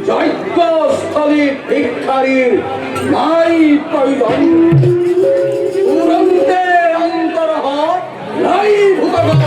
যজ্ঞস্থলী ভিক্ষারীর নাই প্রয়োজন উড়ন্তে অন্তরহ নাই ভূতগণ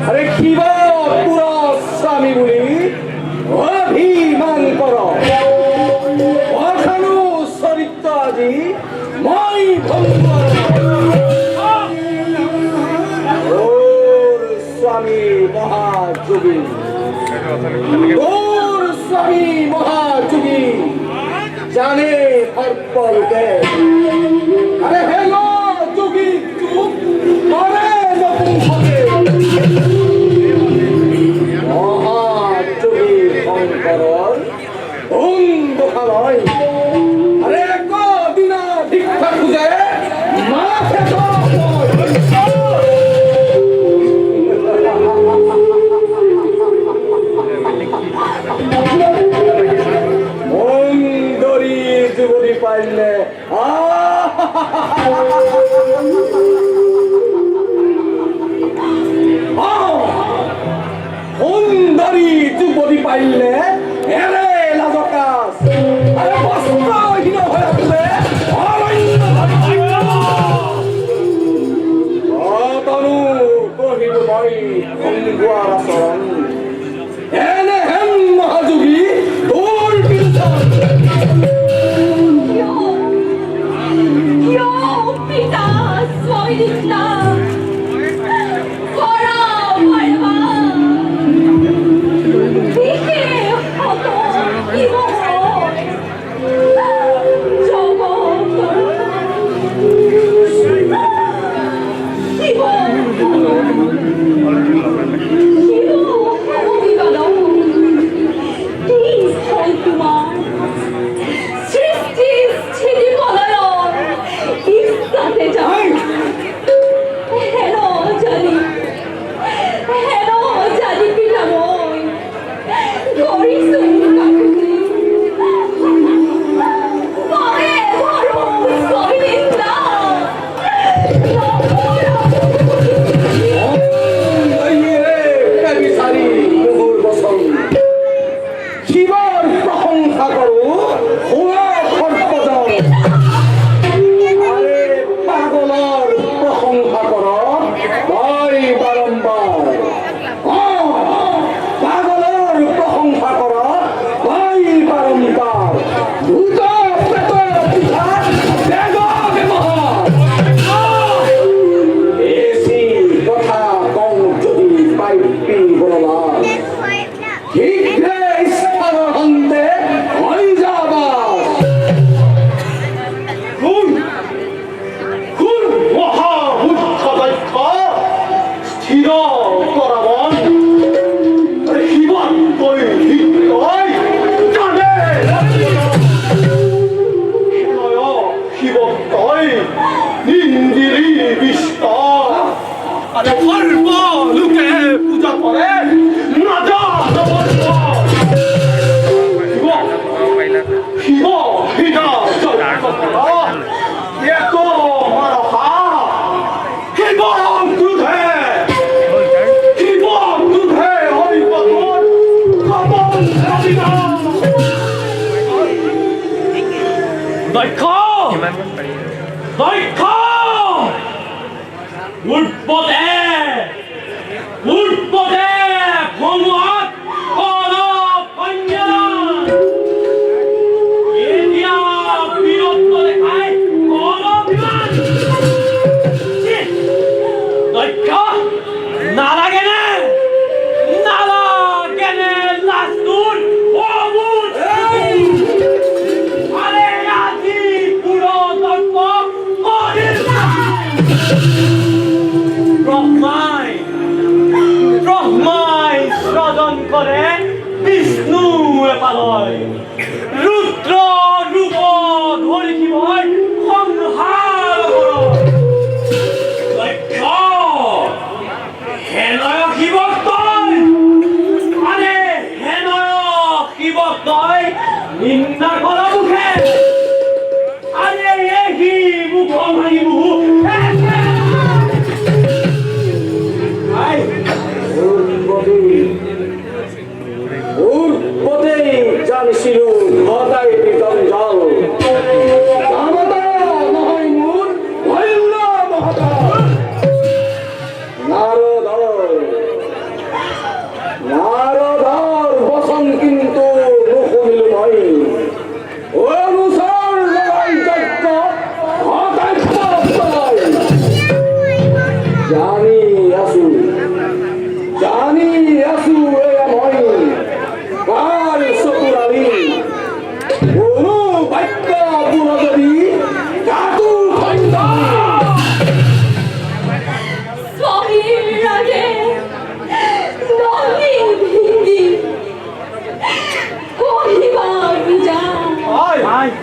আরে কিবা পুরা স্বামী বলি অভিমান কর অখানু চরিত্র আজি মই ভঙ্গ ওর স্বামী মহাযোগী ওর স্বামী মহাযোগী জানে অর্পণকে আরে হেলো যোগী চুপ করে নতুন হবে মহাযোগী শঙ্কর অন্ধকারয় আরে একদিন ভিক্ষা খুঁজে মাঠে মন্দরী যুবতী পাইলে সুন্দরী যুবতী পাইলে এরে লাজকাস আরে বস্ত্রহীন হয়ে আছে তনু কহিব মই ভঙ্গুয়ার আসন এনে হেম মহাযোগী তোর বিরুদ্ধে সর্ব লোকে পূজা করে রাজা শিব হিনা এত মারহা শিব দুধে শিব দুধে হরিপথর কমল রবিনা দক্ষ দক্ষ উৎপদে উৎপদে ভগৱান কৰ কন্যা এতিয়া বীৰত্ব দেখাই কৰ বিমান দক্ষ নালাগেনে নালাগেনে লাষ্টুৰ অবুধ আৰে আজি পুৰো দক্ষ কৰিল ব্রহ্মাই সৃজন করে বিষ্ণু এপালয় রুদ্র রূপ ধরি কি ভয় সংহার লক্ষ হেনয় শিবক তই আরে হেনয় শিবক তই নিন্দা কর মুখে আরে এই মুখ ভাঙি মুখ জানিছিলো ঘটাই জঞ্জাল জানতা নহয় মোৰ ভৈল্য মহতা নাৰদৰ বচন কিন্তু নুশুনিলো মই অনুসাৰ লগাই যজ্ঞ ঘটাই জানি আছো এয়া মই কাল চতুৰালি কোনো বাক্য বোল যদি কাকো I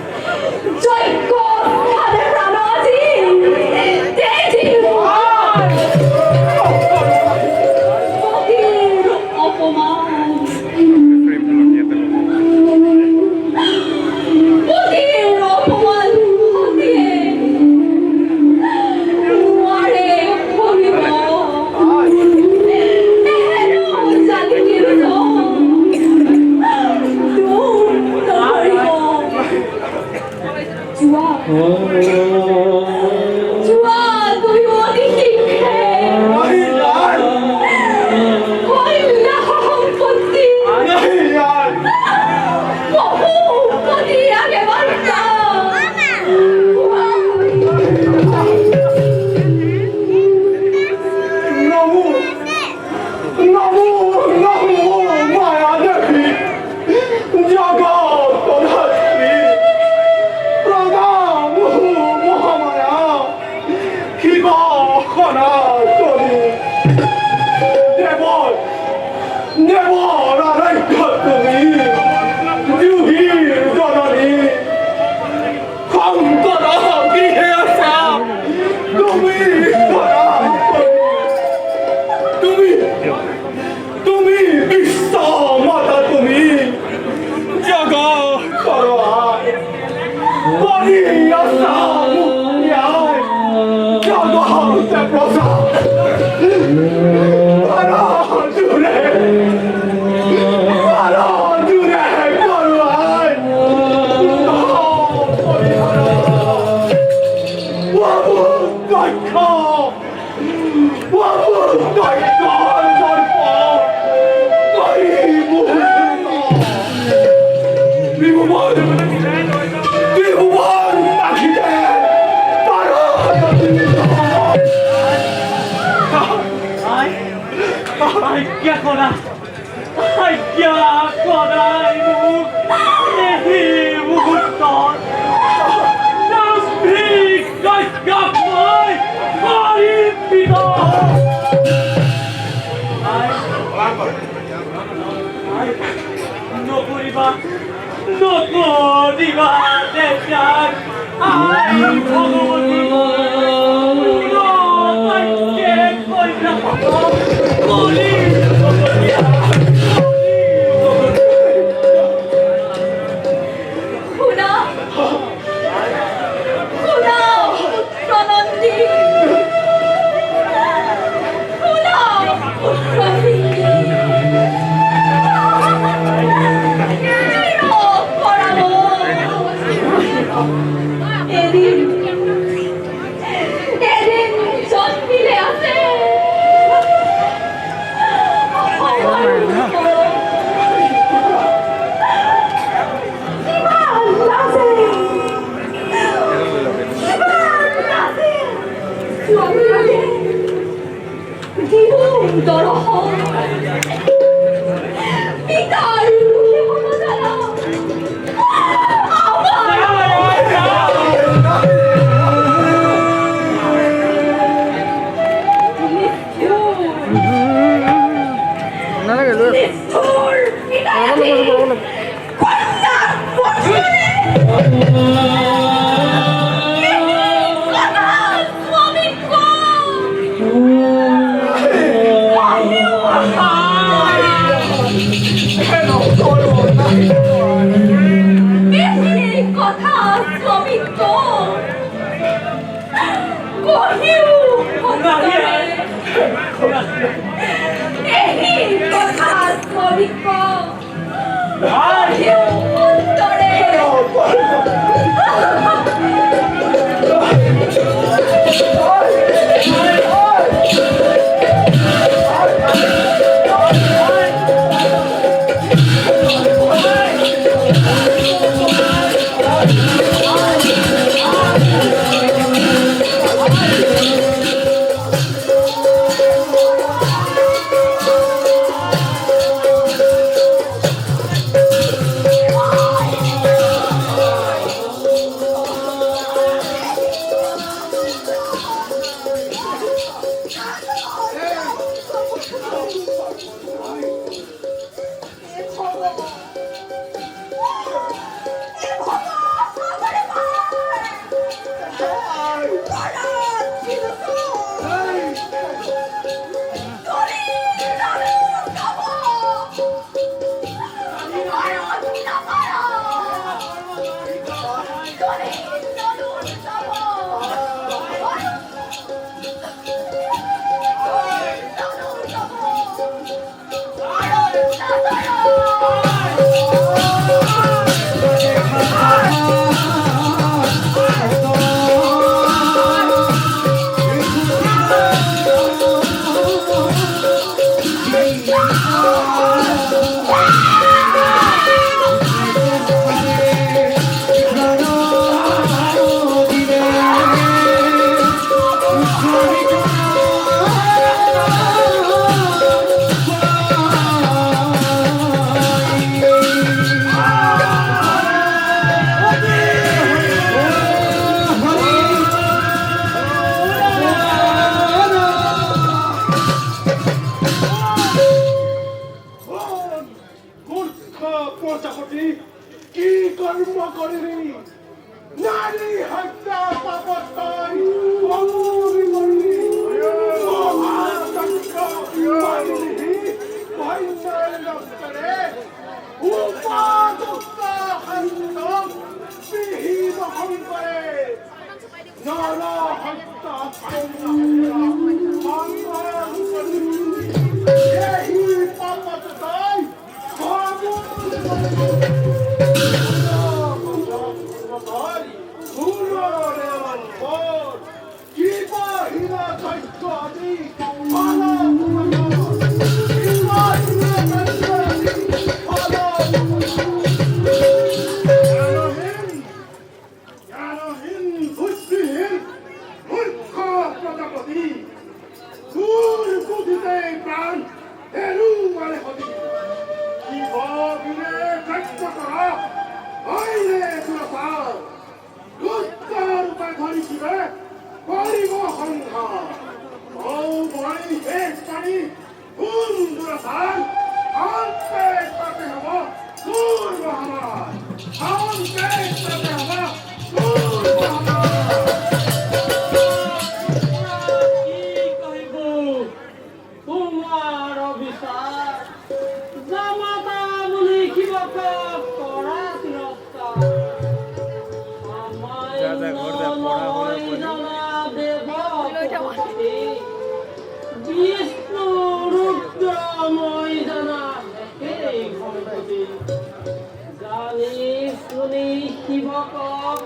আপুনি শিৱক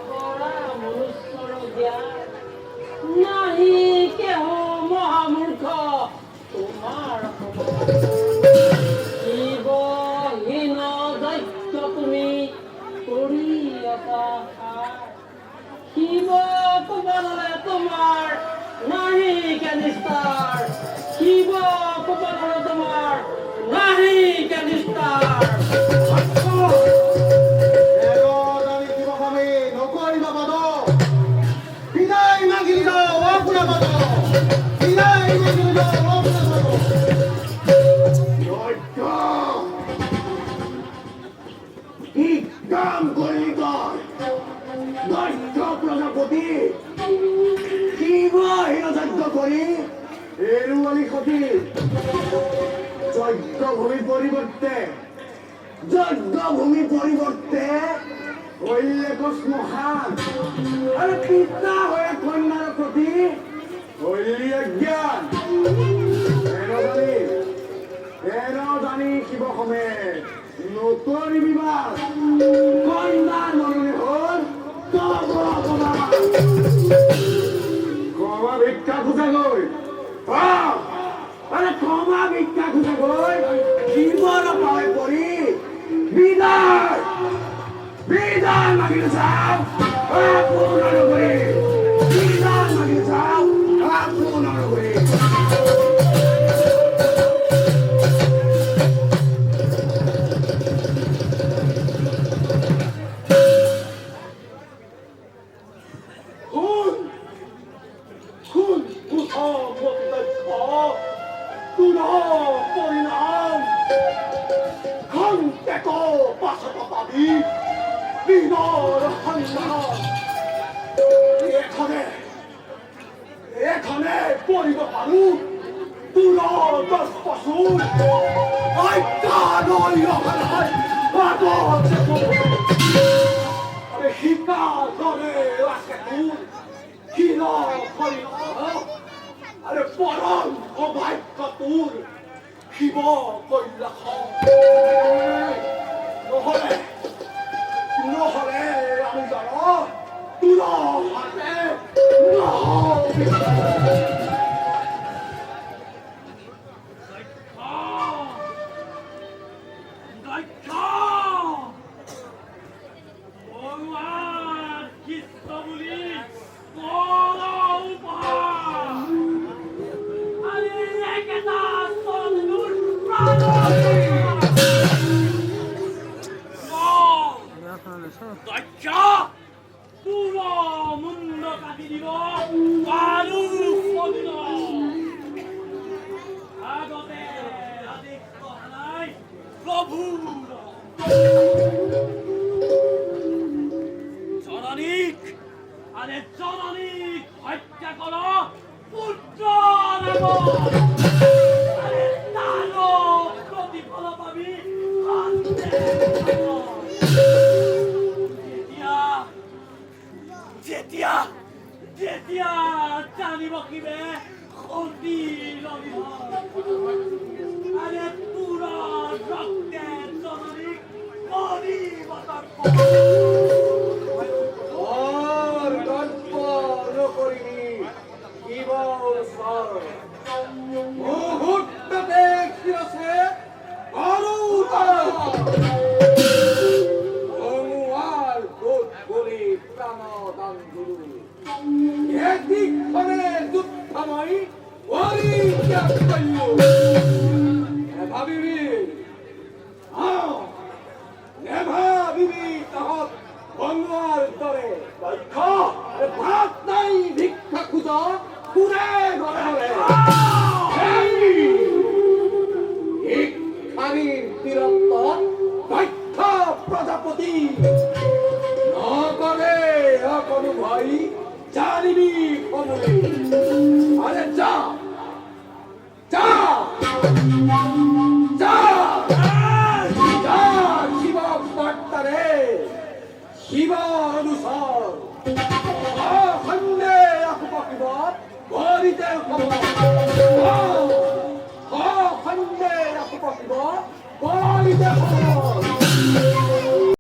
কৰা মনুষ্যৰ জ্ঞান নাহি কেহ মহামূৰ্খ তোমাৰ শিৱহীন দৈত্য তুমি কৰি আছা শিৱক বনালে তোমাৰ নাহি কেনিষ্টাৰ শিৱক বনালে তোমাৰ নাহি কেনিষ্টাৰ প্ৰজাপতি শিৱহীনযজ্ঞ কৰি এৰুৱালি সতী যজ্ঞভূমি পৰিৱৰ্তে হইলে শ্মশান আৰু পিতা হৈ কন্যাৰ প্ৰতি হইলি অজ্ঞান জানি শিৱসমে নকৰি বিবাহ কন্যাৰ মৰণে হ'ল ক্ষমা ভিক্ষা খোজাগৈ ক্ষমা ভিক্ষা খোজাগৈ শিৱৰ পাৱে পৰি বিদায় বিদায় মাগিলে চাওক আপোনাৰ কৰি বিদায় মাগিলে চাওক আপোনাৰ কৰি এখানে পড়িব পারু তুর দশ পশু শিকা ধরে আসে তুর কিন করিল আরে পরম অভাগ্য তুর শিব কইলা নহলে নহলে আমি জানো তুর হাতে জননীক আরে জননীক হত্যা করো পুত্র আরে তারও প্রতিফল পাবি যেতিয়া যেতিয়া জানিব কিবে ক্ষতি আরে পুরা রক্তের জননীক মুহূর্ততে খিরছে অনুয়ার বোধ করে প্রাণদান গুরু একদিক্ষণে যুদ্ধময় পরিত্যাগ করিল ভাবিবি ভাবিবি তহত বনোয়ার দরে ভাত নাই ভিক্ষা খুঁজ পুরে ঘরে ভিক্ষারীর বীরত্ব দক্ষ প্রজাপতি নকরে কোনো ভয় জানিবি কমলে আরে যা যা যা যা শিব বার্তারে শিব অনুসার খন্ডে রাখব কিব গরিতে খবর